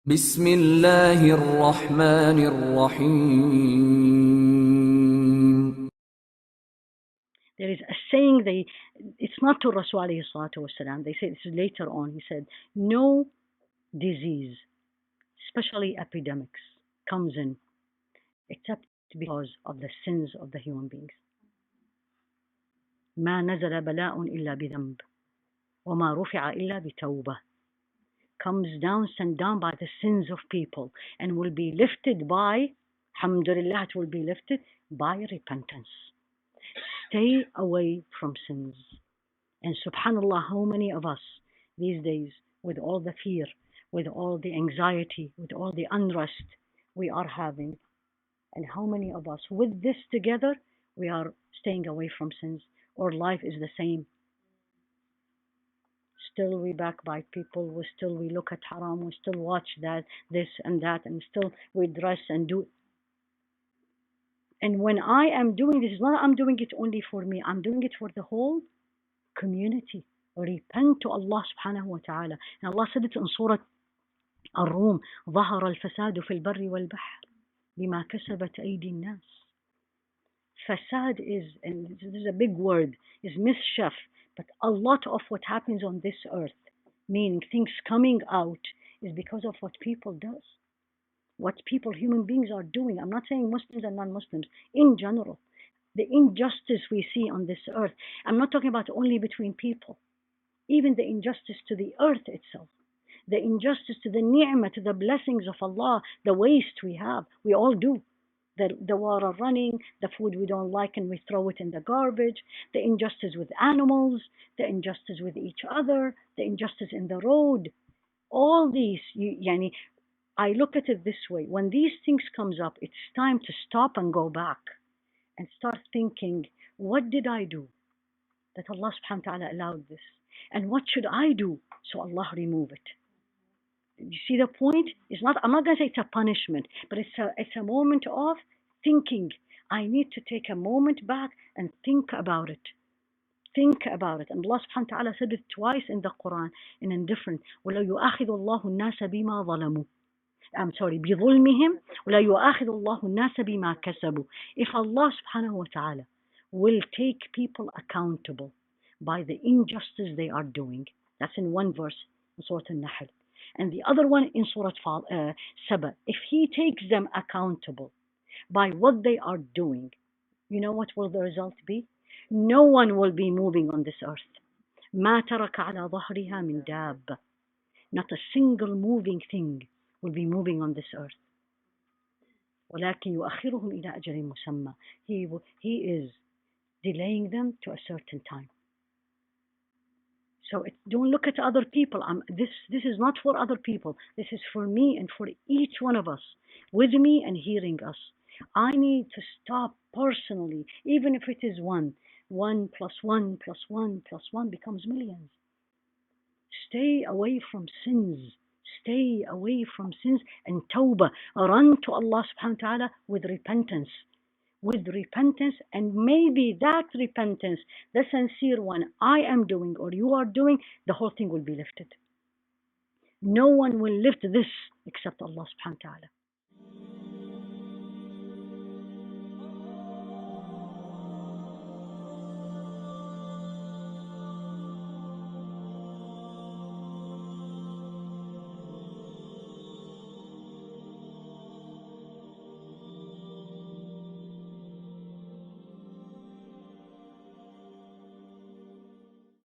بسم الله الرحمن الرحيم. There is a saying, it's not to Rasul alayhi salatu wasalam. They say this is later on. He said, no disease, especially epidemics, comes in except because of the sins of the human beings. ما نزل بلاء إلا بذنب وما رفع إلا بتوبة. Comes down, sent down by the sins of people, and will be lifted by, alhamdulillah, it will be lifted by repentance. Stay away from sins. And subhanallah, how many of us these days, with all the fear, with all the anxiety, with all the unrest we are having, and how many of us with this together, we are staying away from sins, or life is the same. Still we backbite people, we look at haram, we still watch that, this and that, and still we dress and do. And when I am doing this, I'm doing it only for me, I'm doing it for the whole community. Repent to Allah subhanahu wa ta'ala. And Allah said it in Surah الروم, ظهر الفساد في البر والبحر بما كسبت أيدي الناس. Fasad is, and this is a big word, is mischief, but a lot of what happens on this earth, meaning things coming out, is because of what people do, what people, human beings are doing. I'm not saying Muslims and non-Muslims, in general. The injustice we see on this earth, I'm not talking about only between people, even the injustice to the earth itself, the injustice to the ni'mah, to the blessings of Allah, the waste we have, we all do. The water running, the food we don't like and we throw it in the garbage, the injustice with animals, the injustice with each other, the injustice in the road. All these, I look at it this way. When these things comes up, it's time to stop and go back and start thinking, what did I do that Allah subhanahu wa ta'ala allowed this? And what should I do so Allah remove it? You see the point? I'm not going to say it's a punishment, but it's a moment of thinking. I need to take a moment back and think about it. Think about it. And Allah subhanahu wa ta'ala said it twice in the Quran in a different. وَلَا يُؤَخِذُ اللَّهُ النَّاسَ بِمَا ظَلَمُوا. بِظُلْمِهِمْ وَلَا يُؤَخِذُ اللَّهُ النَّاسَ بِمَا كَسَبُوا. If Allah subhanahu wa ta'ala will take people accountable by the injustice they are doing, that's in one verse in Surah Nahl. And the other one in Surah Saba. If He takes them accountable by what they are doing, you know what will the result be? No one will be moving on this earth. ما ترك على ظهرها من دابة. Not a single moving thing will be moving on this earth. ولكن يؤخرهم إلى أجل مسمى. He is delaying them to a certain time. So don't look at other people. This is not for other people. This is for me and for each one of us, with me and hearing us. I need to stop personally, even if it is one. 1 plus 1 plus 1 plus 1 becomes millions. Stay away from sins. Stay away from sins and tawbah. Run to Allah subhanahu wa ta'ala with repentance. With repentance, and maybe that repentance, the sincere one I am doing or you are doing, the whole thing will be lifted. No one will lift this except Allah subhanahu wa ta'ala.